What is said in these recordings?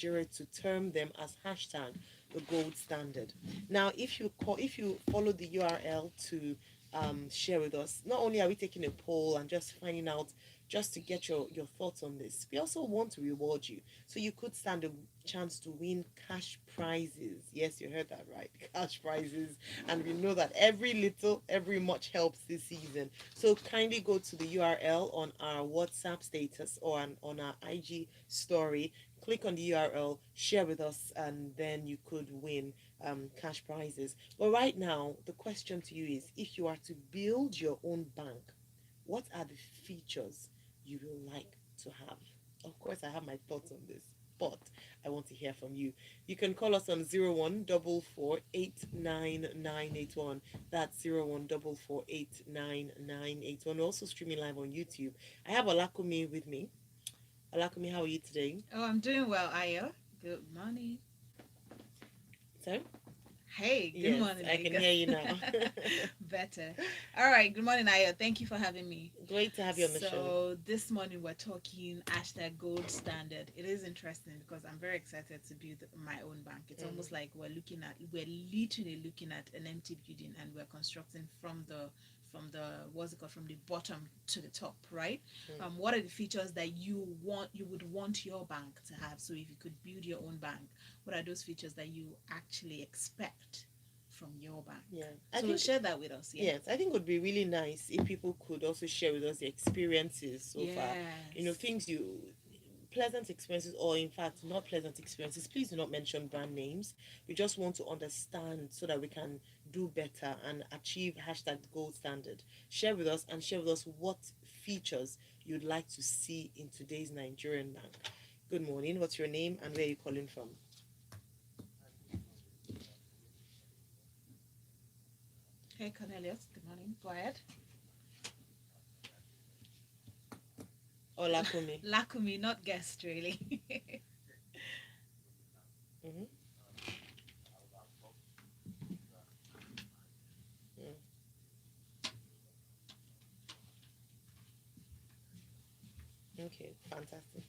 Nigeria to term them as hashtag the gold standard. Now, if you follow the URL to share with us, not only are we taking a poll and just finding out just to get your thoughts on this, we also want to reward you. So you could stand a chance to win cash prizes. Yes, you heard that right. Cash prizes. And we know that every little, every much helps this season. So kindly go to the URL on our WhatsApp status or on our IG story. Click on the URL, share with us, and then you could win cash prizes. But right now, the question to you is, if you are to build your own bank, what are the features you will like to have? Of course, I have my thoughts on this, but I want to hear from you. You can call us on 0144899981. That's 0144899981. We're also streaming live on YouTube. I have Alakumi with me. Alakumi, how are you today? Oh, I'm doing well, Aya. Good morning. So, Hey, good yes, morning, I can Lagos. hear you now. Better. All right, good morning, Aya. Thank you for having me. Great to have you on the show. So, this morning we're talking hashtag gold standard. It is interesting because I'm very excited to build my own bank. It's almost Mm, like we're literally looking at an empty building and we're constructing from the what's it called, from the bottom to the top, right? mm. What are the features that you would want your bank to have? So if you could build your own bank, what are those features that you actually expect from your bank? Yeah, I So think share that with us, yeah? yes, I think it would be really nice if people could also share with us the experiences so far. You know, Yes. things you pleasant experiences, or in fact not pleasant experiences. Please do not mention brand names. We just want to understand so that we can do better and achieve hashtag gold standard. Share with us and share with us what features you'd like to see in today's Nigerian bank. Good morning, what's your name and where are you calling from? Hey, Cornelius. Good morning. Go ahead. Olakumi. Lakumi, not guest, really. Mm-hmm. Mm. Okay, fantastic.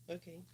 Okay.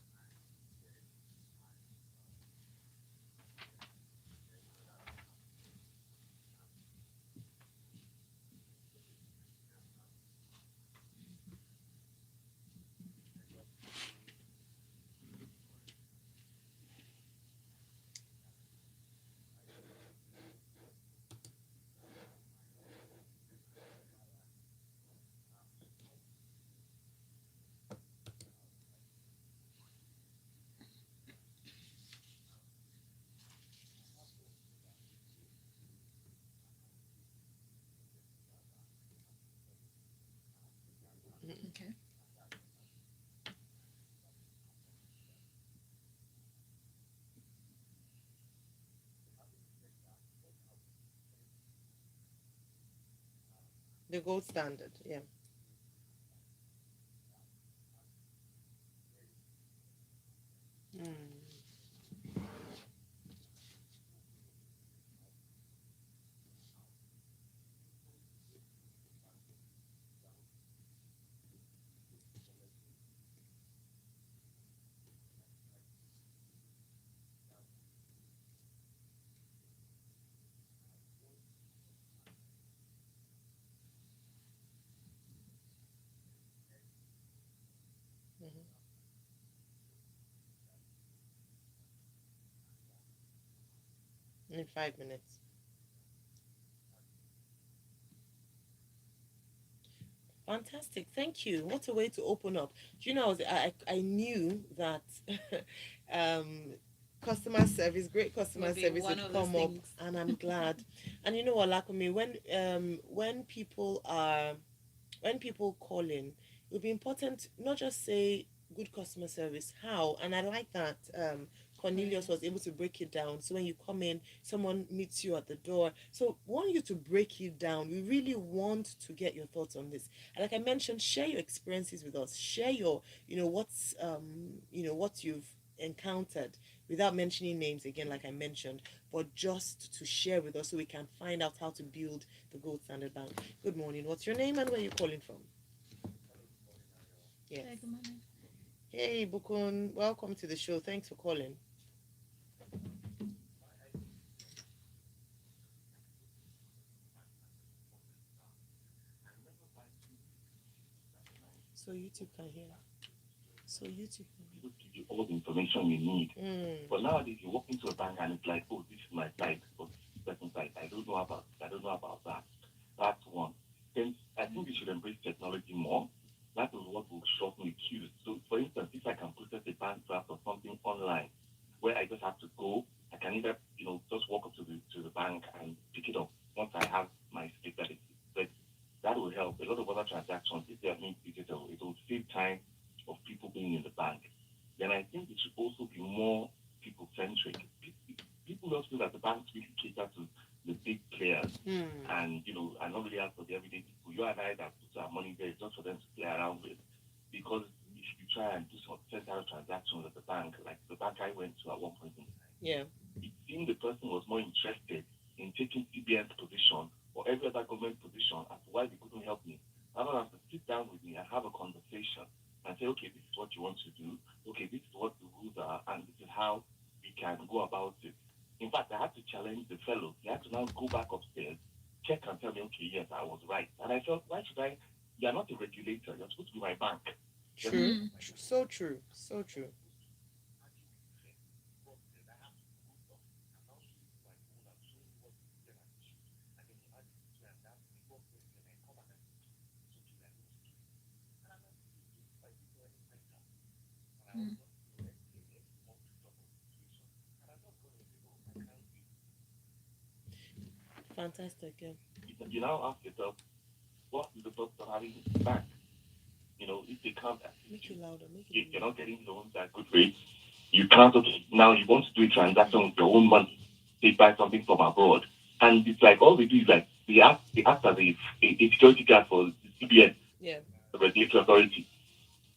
Mm. Okay. The gold standard, yeah. Mm. Mm-hmm. In 5 minutes. Fantastic. Thank you. What a way to open up. Do you know, I knew that um, customer service, great Will customer be service one would of those come up, things. and I'm glad. And you know what, Lakumi, when people are when people call in, it would be important not just say good customer service, how, and I like that Cornelius was Yes. able to break it down. So when you come in, someone meets you at the door. So we want you to break it down. We really want to get your thoughts on this. And like I mentioned, share your experiences with us. Share your, what you've encountered without mentioning names again, like I mentioned, but just to share with us so we can find out how to build the gold standard bank. Good morning. What's your name and where are you calling from? Yes. Hey, good morning. Hey, Bukun. Welcome to the show. Thanks for calling. So YouTube can hear. So YouTube can hear. Give you all the information you need. Mm. But nowadays, you walk into a bank and it's like, oh, this is my site, or this is certain site. I don't know about that. That's one. Then I think we should embrace technology more. That is what will shorten the queues. So, for instance, if I can process a bank draft or something online, where I just have to go, I can either, just walk up to the bank and pick it up once I have my status. But that will help. A lot of other transactions, if they are made digital, it will save time of people being in the bank. Then I think it should also be more people centric. People just feel that the banks really cater to the big players and and not really out for the everyday people. You and I that put our money there just for them to play around with. Because if you try and do some central transactions at the bank, like the bank I went to at one point in time, Yeah. it seemed the person was more interested in taking CBN's position or every other government position as to why they couldn't help me. Rather than to sit down with me and have a conversation and say, okay, this is what you want to do. Okay, this is what the rules are, and this is how we can go about it. In fact, I had to challenge the fellow. He had to now go back upstairs, check and tell me, okay, yes, I was right. And I felt, why should I? You're not a regulator. You're supposed to be my bank. True. So true. So true. Mm. Fantastic. Yeah. You now ask yourself, what is the purpose of having a bank? If they can't Make assist it you, louder. Make if it you're louder. not getting loans at good rates, you can't. Okay, now you want to do a transaction with your own money. They buy something from abroad, and it's like all they do is like they act as a security guard for the CBN, Yeah. the regulatory authority,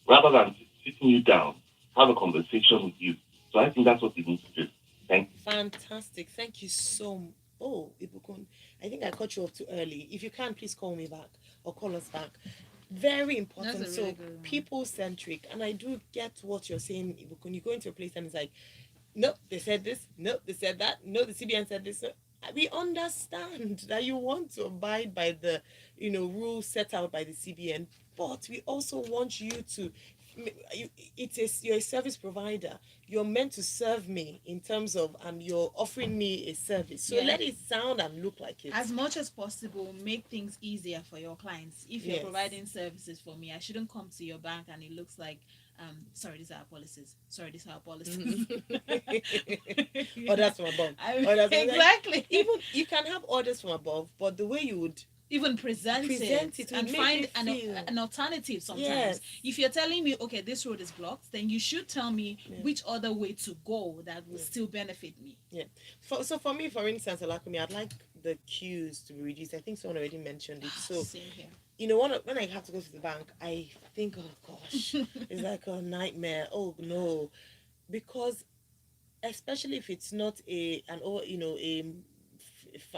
rather than sitting you down, have a conversation with you. So I think that's what they need to do. Thank you. Fantastic. Thank you so much. Oh, Ibukun, I think I cut you off too early. If you can, please call me back or call us back. Very That's important. a really So good one. people centric, and I do get what you're saying, Ibukun. You go into a place and it's like, nope, they said this. Nope, they said that. No, the CBN said this. We understand that you want to abide by the, rules set out by the CBN, but we also want you to. You're a service provider. You're meant to serve me in terms of, and you're offering me a service. So Yeah. let it sound and look like it. As much as possible, make things easier for your clients. If you're Yes. providing services for me, I shouldn't come to your bank and it looks like, sorry, these are our policies. Sorry, these are our policies. Orders from above. Exactly. Even you can have orders from above, but the way you would Even present it will and make find me feel. an alternative sometimes. Yes. If you're telling me, okay, this road is blocked, then you should tell me Yeah. which other way to go that will still benefit me. So for me, for instance, Alakumi, I'd like the queues to be reduced. I think someone already mentioned it. So Same here. when I have to go to the bank, I think, oh gosh, it's like a nightmare. Oh no, because especially if it's not a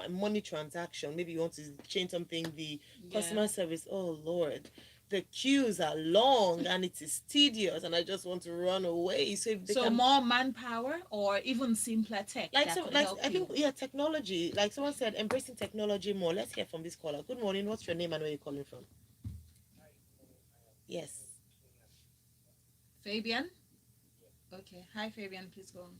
money transaction, maybe you want to change something, the customer service, oh lord, the queues are long and it is tedious and I just want to run away. So if they So can, more manpower or even simpler tech like that so could like help I you. think technology, like someone said, embracing technology more. Let's hear from this caller. Good morning, what's your name and where you calling from? Yes. Fabian? Okay. Hi, Fabian. Please go on.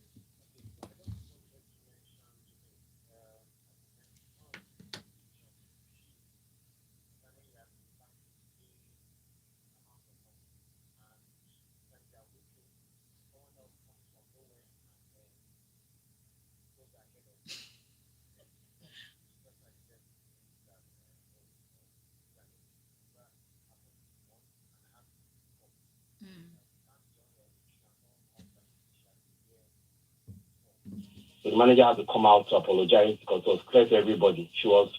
So the manager had to come out to apologize because it was clear to everybody. She was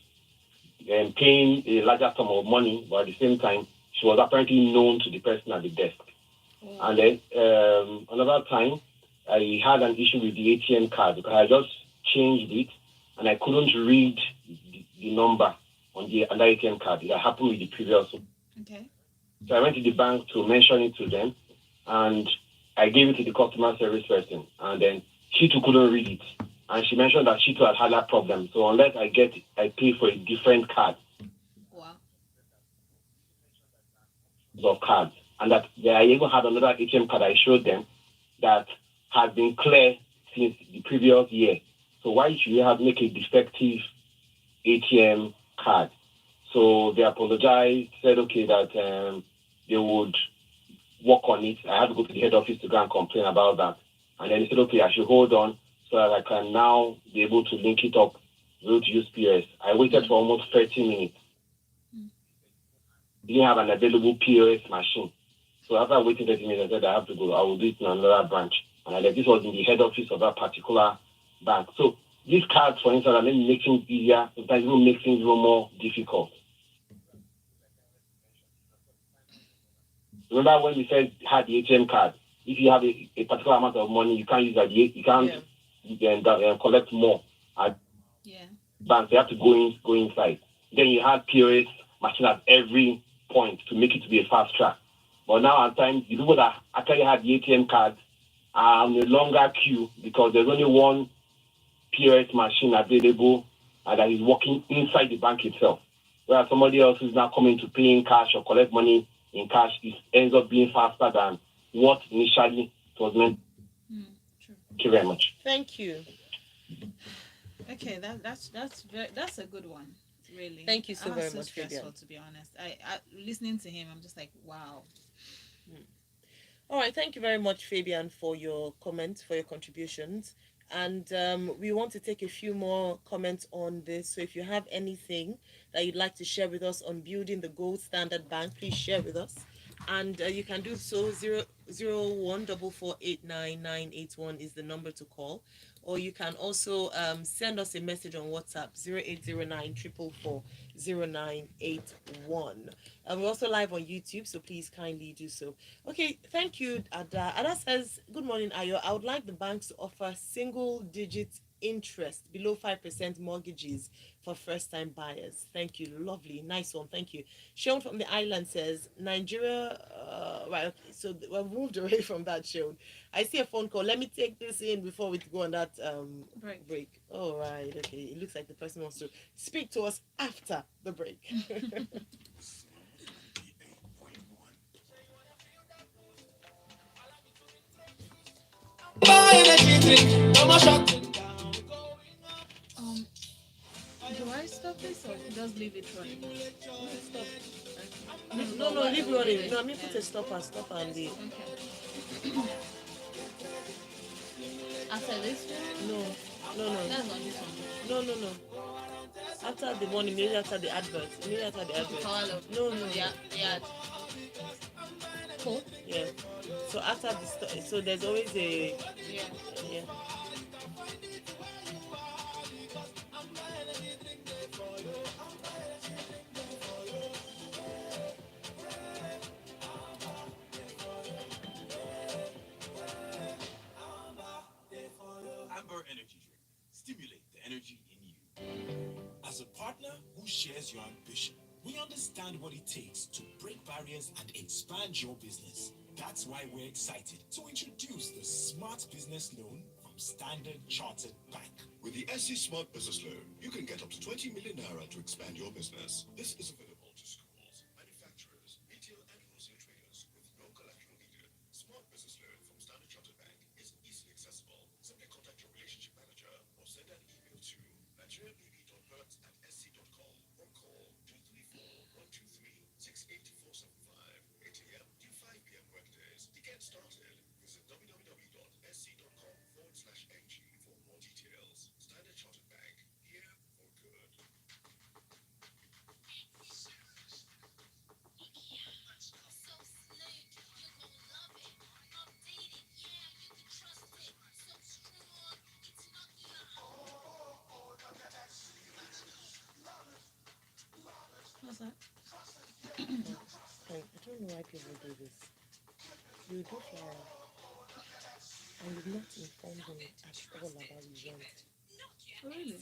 paying a larger sum of money, but at the same time, she was apparently known to the person at the desk. And then another time, I had an issue with the ATM card because I just changed it and I couldn't read the number on the ATM card. That happened with the previous one. Okay. So I went to the bank to mention it to them, and I gave it to the customer service person, and then she too couldn't read it. And she mentioned that she too had that problem. So unless I pay for a different card. Wow. Of cards. And that I even had another ATM card I showed them that had been clear since the previous year. So why should you have make a defective ATM card? So they apologized, said okay that they would work on it. I had to go to the head office to go and complain about that. And then they said, okay, I should hold on so that I can now be able to link it up, be able to use POS. I waited for almost 30 minutes. Didn't have an available POS machine. So after waiting 30 minutes, I said, I have to go. I will do it in another branch. And I this was in the head office of that particular bank. So these cards, for instance, are maybe make things easier, sometimes even make things a little more difficult. Remember when we said had the ATM card? If you have a particular amount of money, you can't use that. You can't collect more at banks. You have to go inside. Then you had POS machine at every point to make it to be a fast track. But now at times, the people that actually had the ATM cards are on a longer queue because there's only one POS machine available that is working inside the bank itself. Whereas somebody else is now coming to pay in cash or collect money in cash, it ends up being faster than what initially it was meant. True. Thank you very much. Thank you. Okay, that's a good one. Really. Thank you so very so much, stressful, Fabian. to be honest. I listening to him, I'm just like, wow. All right, thank you very much, Fabian, for your comments, for your contributions. And we want to take a few more comments on this. So if you have anything that you'd like to share with us on building the gold standard bank, please share with us. And you can do so. 001448991 is the number to call. Or you can also send us a message on WhatsApp 0809 0981. And we're also live on YouTube, so please kindly do so. Okay, thank you, Ada. Ada says, good morning, Ayo. I would like the banks to offer single-digit interest below 5% mortgages for first-time buyers. Thank you. Lovely. Nice one. Thank you. Sean from the island says, Nigeria, right, okay, so we've moved away from that, Sean. I see a phone call. Let me take this in before we go on that break. All right, okay. It looks like the person wants to speak to us after the break. Do I stop this or just leave it running? Stop. No, leave running. No, let me put a stop and leave. Okay. After this one? No. That's on this one. No. After the one, immediately after the advert. No. The ad. Cool. Yeah. So after so there's always a yeah. Amber Energy Drink. Stimulate the energy in you. As a partner who shares your ambition, we understand what it takes to break barriers and expand your business. That's why we're excited to introduce the Smart Business Loan from Standard Chartered Bank. With the SC Smart Business Loan, you can get up to 20 million naira to expand your business. This is available to schools, manufacturers, retail and wholesale traders with no collateral needed. Smart Business Loan from Standard Chartered Bank is easily accessible. Simply contact your relationship manager or send an email to nigeriabb.hertz@sc.com or call 234-123-68475, 8 a.m. to 5 p.m. workdays. To get started, visit www.sc.com/ng for more details. Standard Chartered Bank, here for good. What's that? I don't know why people do this. You do flower. and you've not informed me at all about the event. Oh, really?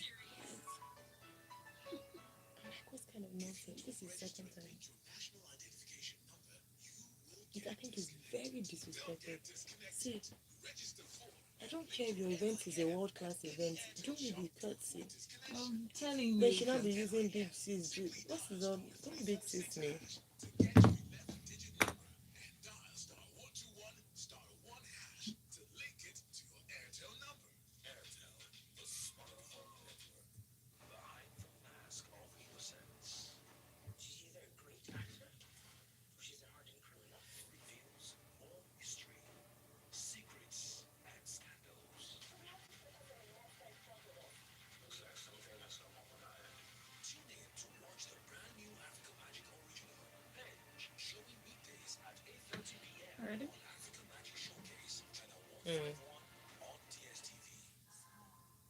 What kind of nonsense? This is second time. I think it's very disrespectful. See, I don't care if your event is a world class event. Do me the courtesy. I'm telling They you. should not be using big sis. What is all? Don't big sis me. Already? Mm.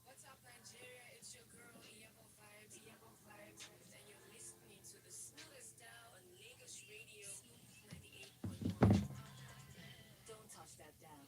What's up, Nigeria? It's your girl, Iyabo Vibes, and you're listening to the smoothest dial on Lagos Radio, 98.1. Don't touch that dial.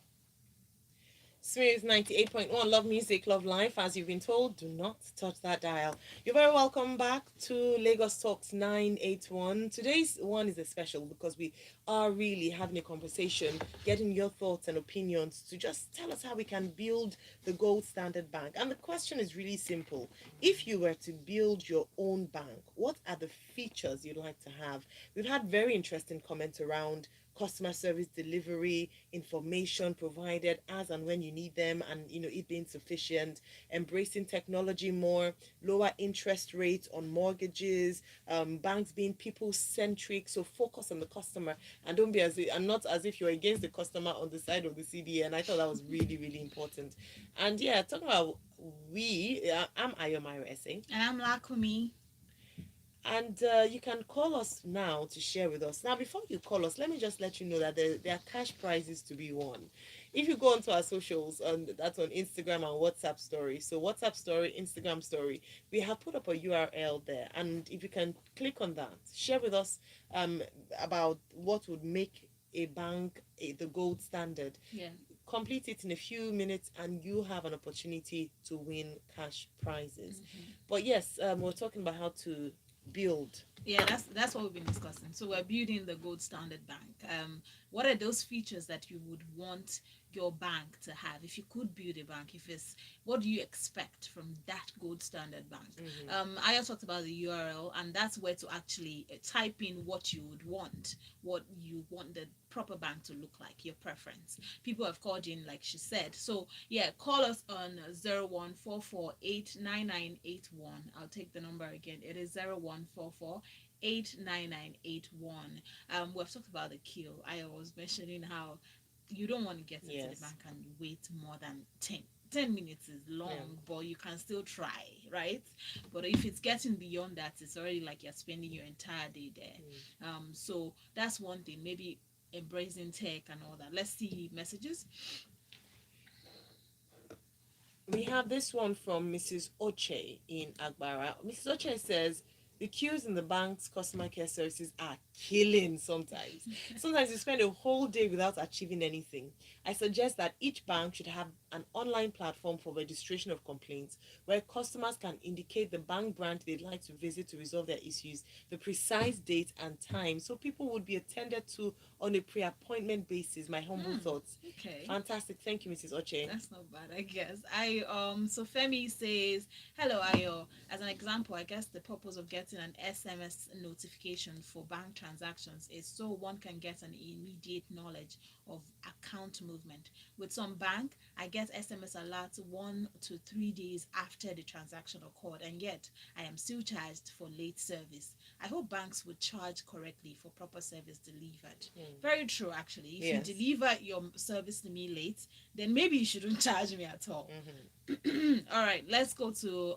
Smooth 98.1, love music, love life. As you've been told, do not touch that dial. You're very welcome back to Lagos Talks 981. Today's one is a special because we are really having a conversation, getting your thoughts and opinions to just tell us how we can build the gold standard bank. And the question is really simple. If you were to build your own bank, what are the features you'd like to have? We've had very interesting comments around customer service delivery, information provided as and when you need them, and it being sufficient, embracing technology more, lower interest rates on mortgages, banks being people centric, so focus on the customer and don't be and not as if you're against the customer on the side of the CDA. And I thought that was really, really important. And yeah, talking about I'm Ayomayo Essing. And I'm Lakumi. And you can call us now to share with us. Now, before you call us, let me just let you know that there are cash prizes to be won. If you go onto our socials, and that's on Instagram and WhatsApp story. So WhatsApp story, Instagram story, we have put up a URL there. And if you can click on that, share with us about what would make a bank the gold standard. Yeah. Complete it in a few minutes and you have an opportunity to win cash prizes. But yes, we're talking about how to build. Yeah, that's what we've been discussing. So we're building the gold standard bank. What are those features that you would want your bank to have? If you could build a bank, what do you expect from that gold standard bank? I also talked about the URL, and that's where to actually type in what you want the proper bank to look like, your preference. People have called in, like she said. So yeah, call us on 0144899981. I'll take the number again. It is 0144 89981. We've talked about the queue. I was mentioning how you don't want to get into the bank and wait more than 10 minutes is long, but you can still try, right? But if it's getting beyond that, it's already like you're spending your entire day there. So that's one thing, maybe embracing tech and all that. Let's see messages. We have this one from Mrs. Oche in Agbara. Mrs. Oche says, the queues in the bank's customer care services are killing sometimes. Sometimes you spend a whole day without achieving anything. I suggest that each bank should have an online platform for registration of complaints where customers can indicate the bank branch they'd like to visit to resolve their issues, the precise date and time, so people would be attended to on a pre-appointment basis. My humble thoughts. Okay. Fantastic. Thank you, Mrs. Oche. That's not bad, I guess. So Femi says, hello Ayo. As an example, I guess the purpose of getting an SMS notification for bank transactions is so one can get an immediate knowledge of account movement. With some bank, I get SMS alerts 1 to 3 days after the transaction occurred, and yet I am still charged for late service. I hope banks would charge correctly for proper service delivered. Very true, actually. If you deliver your service to me late, then maybe you shouldn't charge me at all. All right, let's go to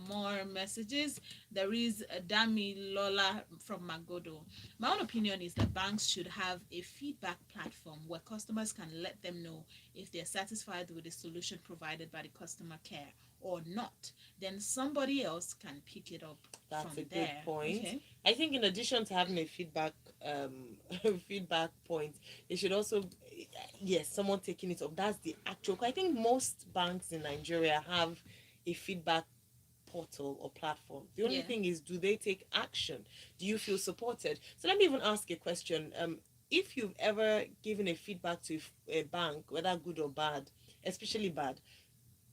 more messages. There is Dami Lola from Magodo. My own opinion is that banks should have a feedback platform where customers can let them know if they're satisfied with the solution provided by the customer care or not, then somebody else can pick it up. That's from a good there. point. Okay. I think in addition to having a feedback feedback point, they should also, yes, someone taking it up. That's the actual. I think most banks in Nigeria have a feedback portal or platform. The only Yeah. thing is, do they take action? Do you feel supported? So let me even ask a question. If you've ever given a feedback to a bank, whether good or bad, especially bad,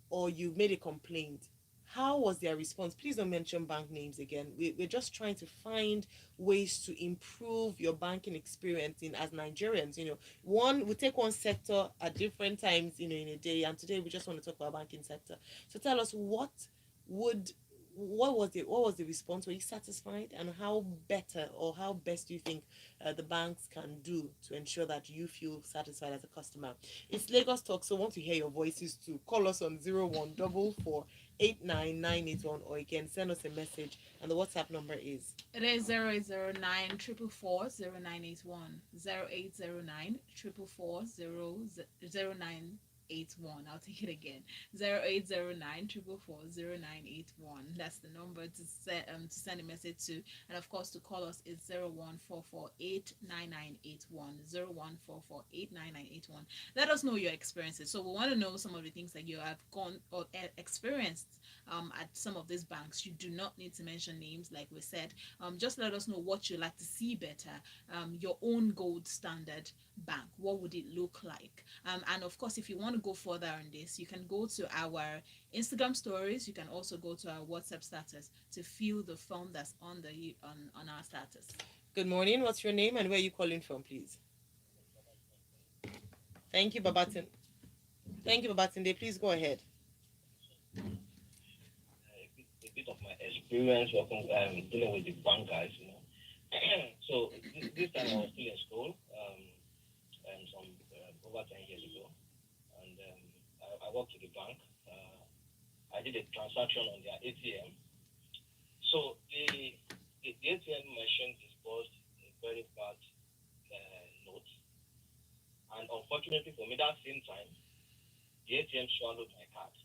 or you made a complaint, how was their response? Please don't mention bank names again. We're just trying to find ways to improve your banking experience in as Nigerians. We take one sector at different times, in a day, and today we just want to talk about banking sector. So tell us, would what was the response? Were you satisfied? And how better, or how best do you think the banks can do to ensure that you feel satisfied as a customer? It's Lagos Talk, so I want to hear your voices too. Call us on 014489981, or you can send us a message, and the WhatsApp number is. It is 0809 444 0981. 0809 444 0981. I'll take it again. 0809 444 0981. That's the number to send a message to. And of course, to call us is 014489981. 014489981. Let us know your experiences. So we want to know some of the things that you have gone or experienced at some of these banks. You do not need to mention names, like we said. Just let us know what you like to see better. Your own gold standard bank, what would it look like? And of course, if you want to go further on this, you can go to our Instagram stories. You can also go to our WhatsApp status to fill the form that's on our status. Good morning. What's your name and where are you calling from, please? Thank you, Babatin. Thank you, Babatunde. Please go ahead. A bit of my experience working dealing with the bank guys. So this time I was still in school, some over 10 years ago, and I worked at the bank. I did a transaction on their ATM. So the ATM machine disbursed a very bad note, and unfortunately for me, that same time, the ATM swallowed my card.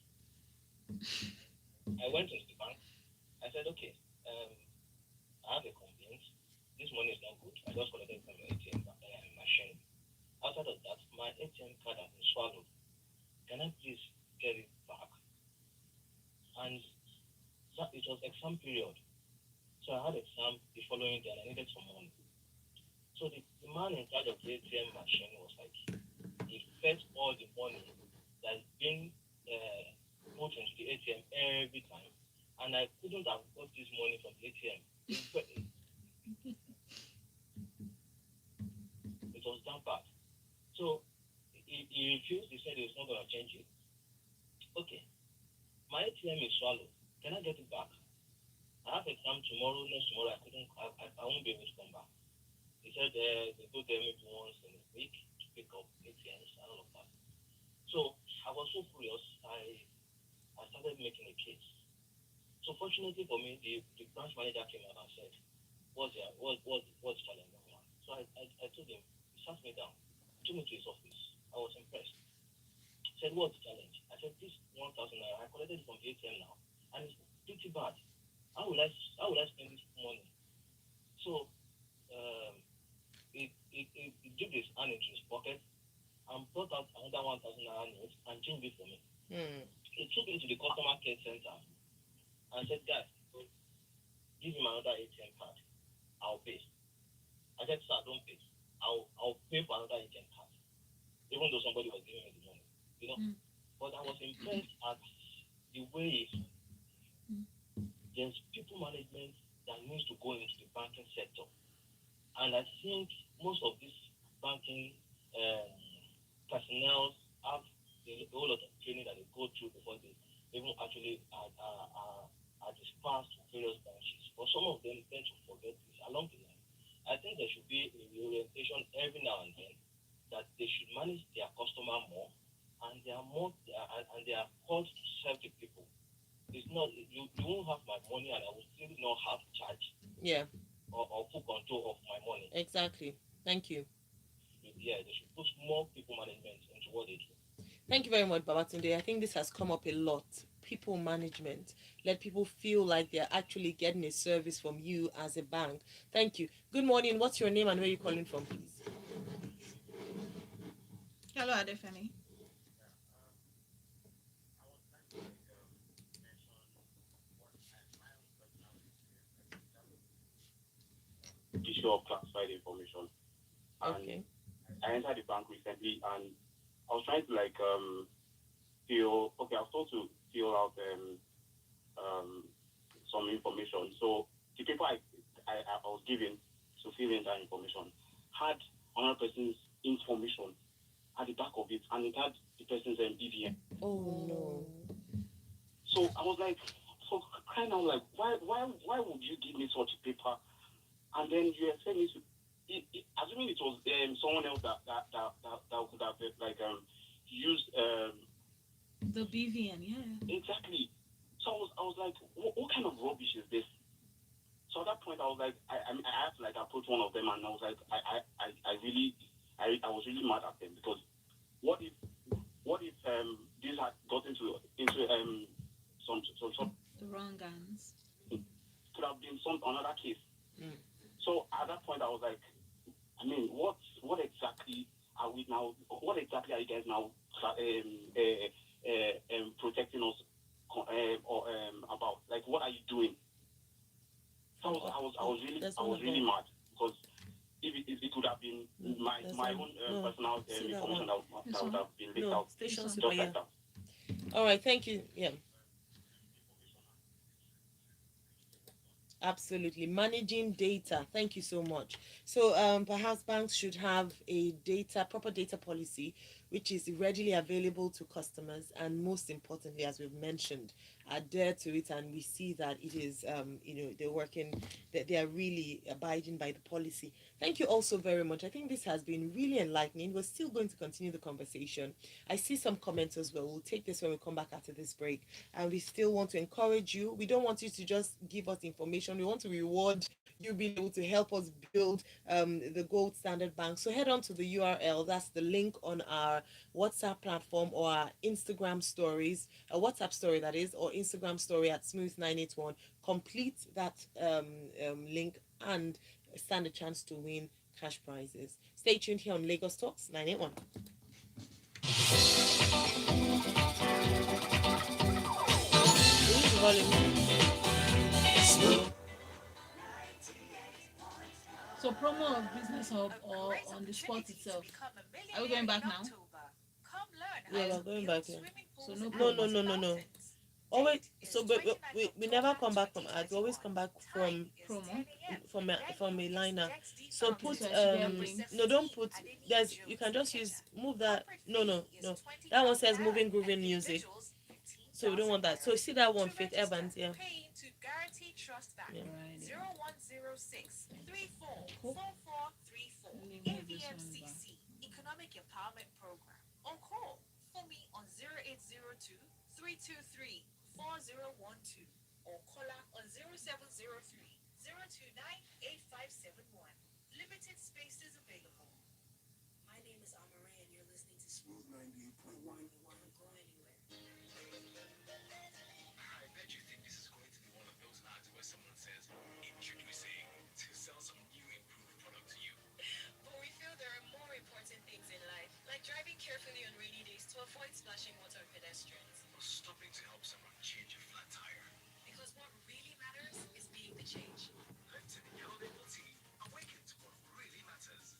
I went into the bank. I said, okay, I have a complaint. This money is not good. I just collected from your ATM machine. Outside of that, my ATM card has been swallowed. Can I please get it back? And it was exam period. So I had exam the following day and I needed some money. So the man in charge of the ATM machine was like, he fetched all the money that's been put into the ATM every time. And I couldn't have got this money from the ATM. It was that bad. So he refused. He said he was not going to change it. Okay, my ATM is swallowed. Can I get it back? I have exam tomorrow. Next tomorrow, I won't be able to come back. He said they go there maybe once in a week to pick up ATMs and all of that. So I was so furious. I started making a case. So fortunately for me, the branch manager came out and said, what's the challenge? So I told him, he sat me down, took me to his office. I was impressed. He said, what's the challenge? I said, this 1,000 naira, I collected it from the ATM now, and it's pretty bad. How will I spend this money? So he dipped his hand into his pocket and brought out another 1,000 naira note and changed it for me. He took me to the customer care center and said, guys, give him another ATM card. I'll pay. I said, sir, don't pay. I'll pay for another ATM card, even though somebody was giving me the money, But I was impressed at the way there's people management that needs to go into the banking sector. And I think most of these banking personnel have a whole lot of training that they go through before they even actually are dispersed to various branches. But some of them tend to forget this along the line. I think there should be a reorientation every now and then that they should manage their customer more, and they are called to serve the people. It's not you won't have my money, and I will still not have charge. Yeah. Or full control of my money. Exactly. Thank you. Yeah, they should put more people management into what they do. Thank you very much, Babatunde. I think this has come up a lot. people management. Let people feel like they're actually getting a service from you as a bank. Thank you. Good morning. What's your name and where are you calling from, please? Hello, Adefemi. issue of classified information. And Okay. I entered the bank recently, and I was trying to like fill. Okay, I was told to fill out some information. So the paper I was given to fill in that information had another person's information at the back of it, and it had the person's BVN. Oh no. So I was like, so kind of like, why would you give me such a paper, and then you expect me to, assuming it was someone else that could have like used The BVN, yeah. exactly. So I was like, what kind of rubbish is this? So at that point, I was like, I mean, I had to like approach one of them, and I was like, I was really mad at them, because what if this had got into some sort The wrong guns. could have been some another case. Mm. So at that point, I was like, I mean, what exactly are we now? What exactly are you guys now protecting us about? Like, what are you doing? So I was really mad, because if it could have been my own personal information that would have been leaked out Station just super, like yeah. that. All right, thank you. Yeah. Absolutely. Managing data. Thank you so much. So perhaps banks should have a proper data policy, which is readily available to customers, and most importantly, as we've mentioned, adhere to it, and we see that it is they're working, that they are really abiding by the policy. Thank you also very much. I think this has been really enlightening. We're still going to continue the conversation. I see some comments as well. We'll take this when we come back after this break. And we still want to encourage you. We don't want you to just give us information. We want to reward you being able to help us build the gold standard bank. So head on to the URL. That's the link on our WhatsApp platform or our Instagram stories, a WhatsApp story that is, or Instagram story at Smooth981. Complete that link and stand a chance to win cash prizes. Stay tuned here on Lagos Talks 981. So promo of Business Hub or on the spot itself. Are we going back now? Yeah, we're going back here. So no No, promo. no. Always, so we never come back from ads. We always come back from Promo. from a liner. So put So I should get links. no, don't put, there's, you can just use, move that, no, that one says moving grooving music, so we don't want that. So see that one, Faith Evans, yeah. Right. 0106 Cool. 4434 Let me move this one AVMCC Economic Empowerment Program. On call for me on 0802 323 4012 or caller on 0703 029 8571. Limited spaces available. My name is Amare and you're listening to Smooth 98.1. Don't go anywhere. I bet you think this is going to be one of those ads where someone says, introducing to sell some new improved product to you. But we feel there are more important things in life, like driving carefully on rainy days to avoid splashing water on pedestrians. Or stopping to help someone change a flat tire. Because what really matters is being the change. Lipton Yellow Label Tea. Awaken to what really matters.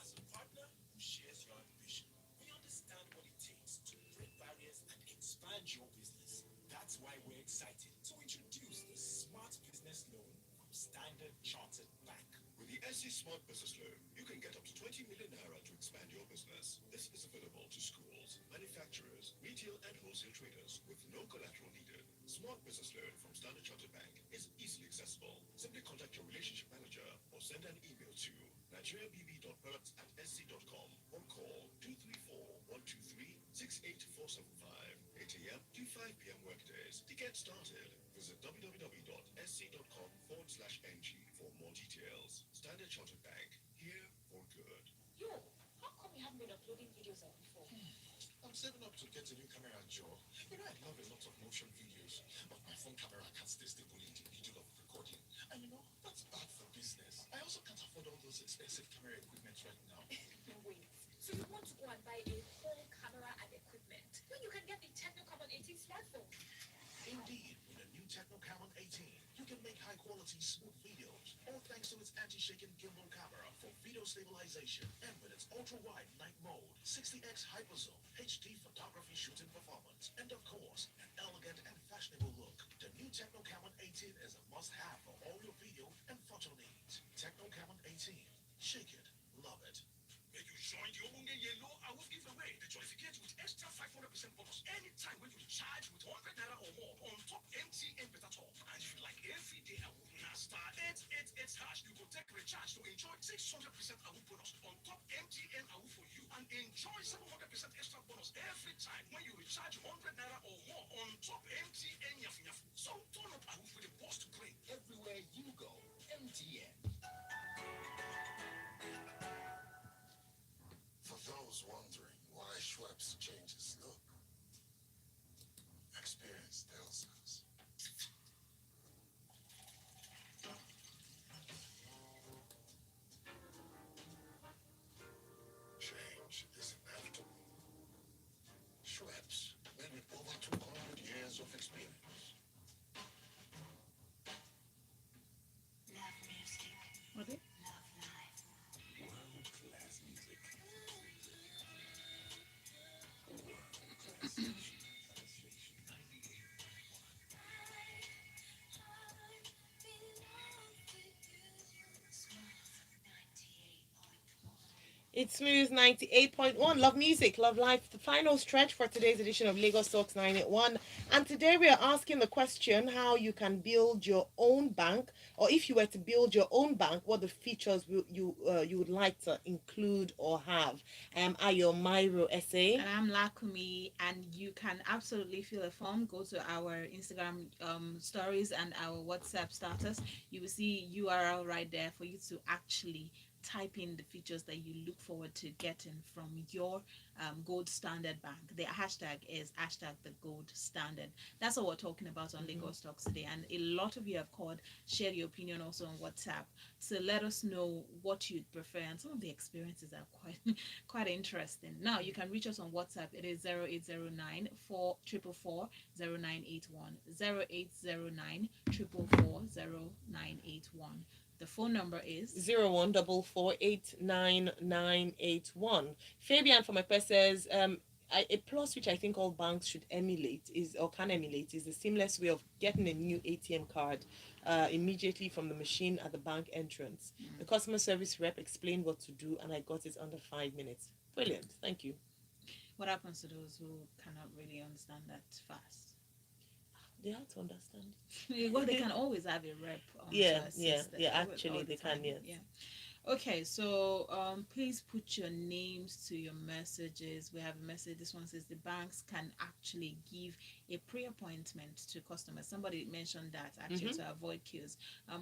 As a partner who shares your ambition, we understand what it takes to break barriers and expand your business. That's why we're excited to introduce the Smart Business Loan from Standard Chartered Bank. With the SC Smart Business Loan, you can get up to 20 million naira to expand your business. This is available to schools, manufacturers, retail and wholesale traders with no collateral needed. Smart Business Loan from Standard Chartered Bank is easily accessible. Simply contact your relationship manager or send an email to nigeriabb.perks@sc.com or call 234-123-68475, 8 a.m. to 5 p.m. workdays. To get started, visit www.sc.com/ng for more details. Standard Chartered Bank, here for good. Yo, how come you haven't been uploading videos like before? I'm saving up to get a new camera, Joe. You know, I love a lot of motion videos, but my phone camera can't stay stable in the middle of recording. And you know, that's bad for business. I also can't afford all those expensive camera equipment right now. Wait, so you want to go and buy a whole camera and equipment when you can get the Technocommon 18 smartphone? Indeed, with the new Technocommon 18, you can make high-quality, smooth videos, all thanks to its anti-shaking gimbal camera for video stabilization, and with its ultra-wide night mode, 60x hyperzoom, HD photography shooting performance, and of course, an elegant and fashionable look. The new Technocommon 18 is a must-have for all your video and photo needs. Technocommon 18, shake it, love it. When you join the Omonge Yellow, I will give away the certificate with extra 500% bonus anytime when you charge with 100 naira or more on top MTN Better Talk. And if you like every day, I will now start 888 hash. You will take recharge to enjoy 600% I will bonus on top MTN I will for you and enjoy 700% extra bonus every time when you recharge 100 naira or more on top MTN Yafu Yafu. So turn up I will for the boss to play everywhere you go. MTN. For those wondering why Schweppes changes look, experience tells us. Change is inevitable. Schweppes, made with over 200 years of experience. Love music, What is? love life. World-class music. World-class station. It's Smooth 98.1. Love music, love life. The final stretch for today's edition of Lagos Talks 981. And today we are asking the question how you can build your own bank, or if you were to build your own bank, what the features you would like to include or have. Ayo Myro essay. And I'm Lakumi, and you can absolutely fill a form. Go to our Instagram stories and our WhatsApp status. You will see URL right there for you to actually type in the features that you look forward to getting from your gold standard bank. The hashtag is hashtag the gold standard. That's what we're talking about on Lagos Talks today. And a lot of you have called, shared your opinion also on WhatsApp. So let us know what you'd prefer. And some of the experiences are quite interesting. Now you can reach us on WhatsApp. It is 0809 444 0981. 0809 444 0981. The phone number is 0144899981. Fabian from Epe says, a plus which I think all banks should emulate is the seamless way of getting a new ATM card immediately from the machine at the bank entrance. The customer service rep explained what to do, and I got it under 5 minutes. Brilliant. Thank you. what happens to those who cannot really understand that fast? They have to understand. Well, they can always have a rep. Yeah, to assist yeah, them yeah. all Actually, the they can. time. Yes. Yeah. Okay, so please put your names to your messages. We have a message. This one says the banks can actually give a pre-appointment to customers. Somebody mentioned that actually to avoid queues.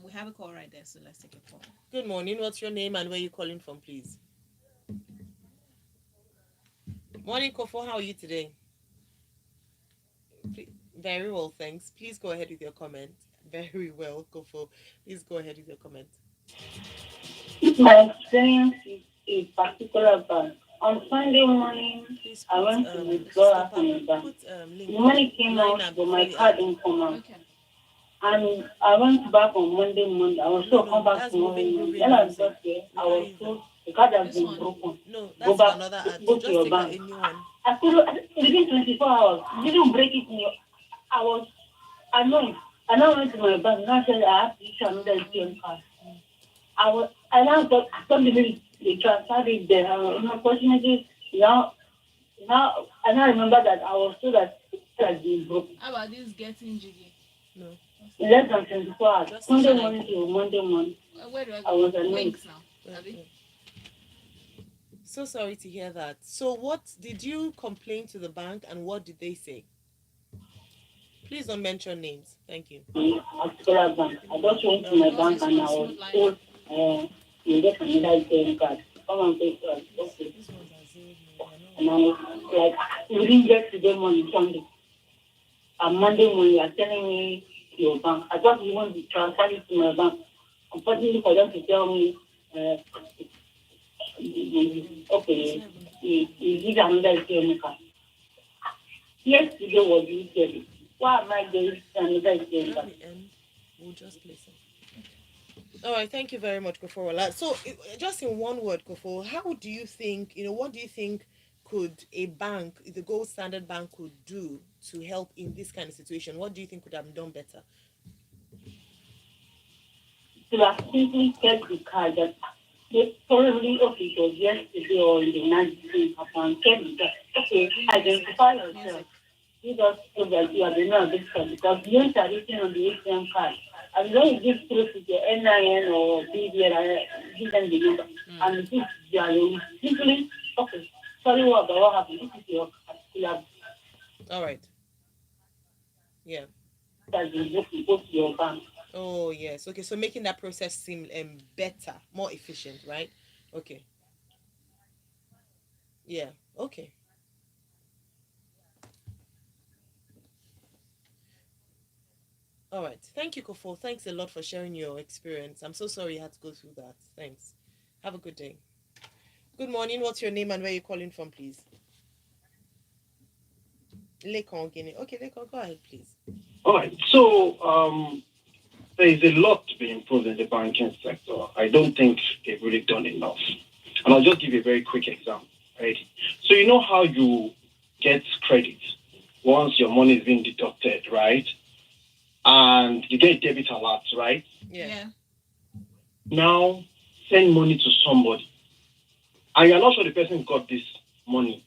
We have a call right there, so let's take a call. Good morning. What's your name and where you calling from, please? Morning, Kofo. How are you today? Very well, thanks. Please go ahead with your comment. Very well, Kofo. Please go ahead with your comment. My experience is a particular bank. On Sunday morning, Please I went to withdraw stop from the bank. link. The money came out, Line up but my before card you didn't come out. Okay. And I went back on Monday. I was still come back that's tomorrow. moving Then I music. got there, I was told the card has been broken. No, Go that's back, another ad. go Just to your take bank. a new one. I couldn't, within 24 hours, didn't break it in your, I was annoyed. And I went to my bank and I said I have to issue another ATM card. I now thought, I can't believe they transferred it there. Unfortunately, now, I now remember that I was told that it had been broken. How about this getting jiggy? No. In less than 24 hours, Just Sunday shine. morning to Monday morning. Where do I I go? was annoyed. Links now. Yeah, Abi? yeah. So sorry to hear that. So what did you complain to the bank and what did they say? Please don't mention names. Thank you. Particular bank. I just went to my bank and I was told, you get another ATM card. Come and take it. Okay. These ones are 0. They're not And I was like, within yesterday morning, Sunday, and Monday morning, you are telling me your bank. I just want to transfer it to my bank. Unfortunately, for them to tell me, okay, you give another ATM card. Yesterday was weekend. Why am I getting another ATM At card? the end, we'll just place it. All right, thank you very much, Koforola. So, just in one word, Kofo, how do you think, what do you think could a bank, the gold standard bank, could do to help in this kind of situation? What do you think could have been done better? To have simply check the card that probably, okay, it was yesterday or in the night, upon check the card. Okay, identify yourself. You just so that you are the name of this card because you are written on the ATM card. And when you give proof with your NIN or BVN, give them the number. And this you are simply, okay, sorry what happened. This is your particular All right. Yeah. that you go to your bank. Oh, yes. Okay, so making that process seem better, more efficient, right? Okay. Yeah. Okay. All right. Thank you, Kofo. Thanks a lot for sharing your experience. I'm so sorry you had to go through that. Thanks. Have a good day. Good morning. What's your name and where you calling from, please? Lekon Guinea. Okay, Lekon, go ahead, please. All right. So there is a lot to be improved in the banking sector. I don't think they've really done enough. And I'll just give you a very quick example. Right. So you know how you get credit once your money is being deducted, right? And you get debit alert, right? Yeah. Now send money to somebody, and you're not sure the person got this money.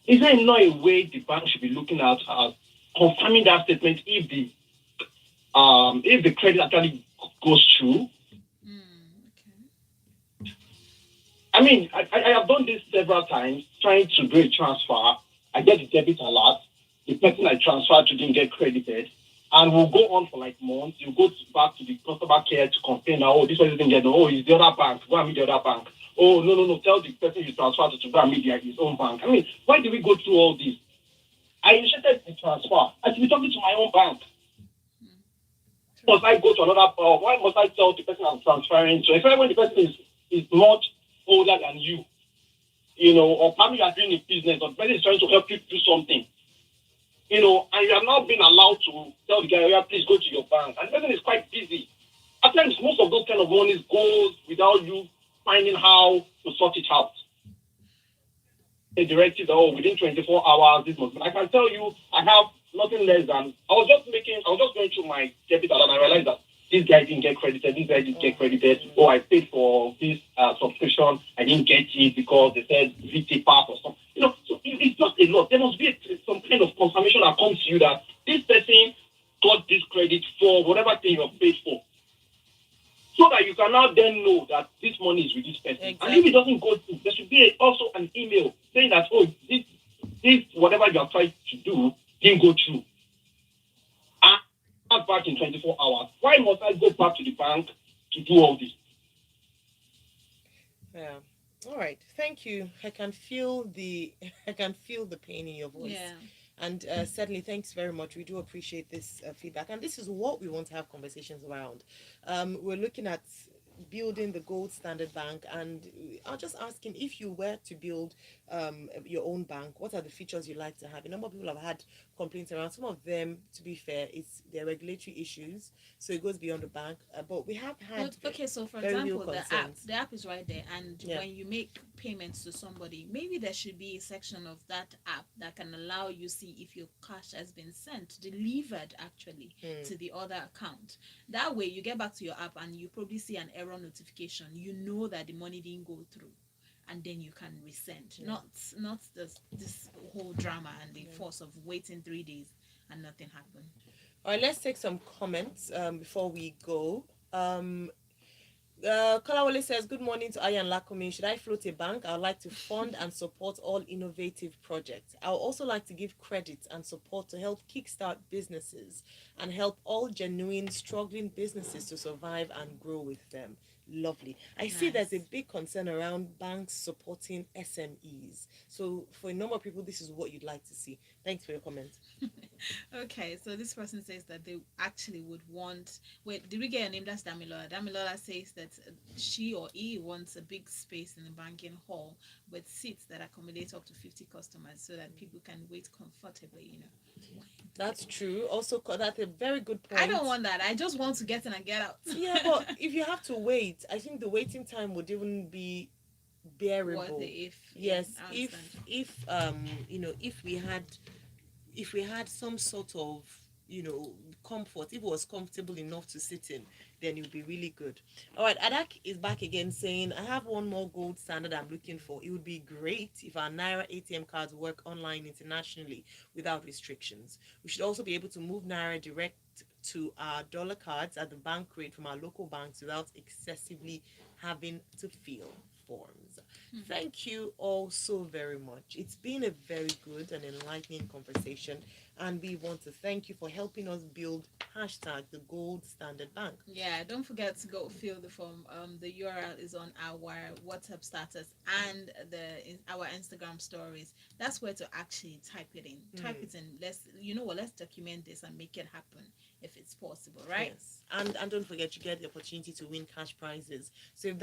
Is there not a way the bank should be looking at confirming that statement if the credit actually goes through? Okay. I mean, I have done this several times, trying to do a transfer. I get the debit alert. The person I transferred to didn't get credited. And we'll go on for like months. You go back to the customer care to complain, oh, this person didn't get, oh, it's the other bank. Go and meet the other bank. Oh, no. Tell the person you transferred to go and meet his own bank. I mean, why do we go through all this? I initiated the transfer. I should be talking to my own bank. Must I go to another? Why must I tell the person I'm transferring to? Especially when the person is much older than you, or probably you are doing a business, or the person is trying to help you do something, and you have not been allowed to tell the guy, yeah, please go to your bank. And the person is quite busy. At times, most of those kind of monies goes without you finding how to sort it out. A directive, within 24 hours, this month. But I can tell you, I have nothing less than, I was just going through my debit and I realized that this guy didn't get credited, this guy didn't get credited. Oh, I paid for this subscription, I didn't get it because they said VT pass or something. So it's just a lot. There must be some kind of confirmation that comes to you that this person got this credit for whatever thing you have paid for. So that you can now then know that this money is with this person. Exactly. And if it doesn't go through, there should be also an email saying that, oh, this whatever you have tried to do didn't go through. And I'm back in 24 hours. Why must I go back to the bank to do all this? Yeah. All right. Thank you. I can feel the pain in your voice. Yeah. And certainly, thanks very much. We do appreciate this feedback. And this is what we want to have conversations around. We're looking at building the gold standard bank, and I'll just ask him, if you were to build your own bank, what are the features you like to have? A number of people have had complaints around. Some of them, to be fair, it's their regulatory issues, so it goes beyond the bank. But we have had so for very real example, concerns. the app is right there, and when you make payments to somebody, maybe there should be a section of that app that can allow you see if your cash has been delivered actually to the other account. That way you get back to your app and you probably see an error notification. You know that the money didn't go through, and then you can resend. Not this whole drama and the force of waiting 3 days and nothing happened. All right, let's take some comments before we go. Kalawale says, good morning to Aya and Lakumi. Should I float a bank? I would like to fund and support all innovative projects. I would also like to give credit and support to help kickstart businesses and help all genuine struggling businesses to survive and grow with them. lovely. I see there's a Nice. big concern around banks supporting SMEs. So for a number of people, this is what you'd like to see. Thanks for your comment. Okay, so this person says that they actually would want. Wait, did we get a name? That's Damilola. Damilola says that she or he wants a big space in the banking hall with seats that accommodate up to 50 customers so that people can wait comfortably, you know. That's true. Also, that's a very good point. I don't want that. I just want to get in and get out. Yeah, but if you have to wait, I think the waiting time would even be bearable. Worth it if Yes, I if understand. if we had some sort of comfort, if it was comfortable enough to sit in, then it would be really good. All right, Adak is back again saying, I have one more gold standard I'm looking for. It would be great if our Naira ATM cards work online internationally without restrictions. We should also be able to move Naira direct to our dollar cards at the bank rate from our local banks without excessively having to fill forms. Thank you all so very much. It's been a very good and enlightening conversation, and we want to thank you for helping us build hashtag the gold standard bank. Yeah, don't forget to go fill the form. The URL is on our WhatsApp status and our Instagram stories. That's where to actually type it in. Type it in. Let's document this and make it happen if it's possible, right? Yes, and don't forget you get the opportunity to win cash prizes. So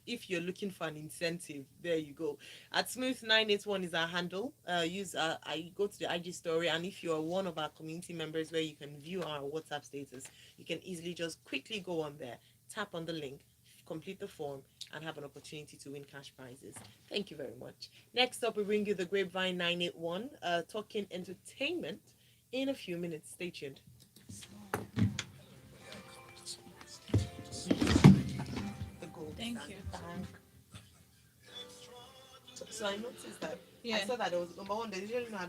if you're looking for an incentive, there you go. At Smooth981 is our handle. I go to the IG story, and if you're one of our community members where you can view our WhatsApp status, you can easily just quickly go on there, tap on the link, complete the form, and have an opportunity to win cash prizes. Thank you very much. Next up, we bring you the Grapevine 981, talking entertainment in a few minutes. Stay tuned. The gold Thank standard you. bank. So I noticed that Yeah. I saw that there was number one. They usually not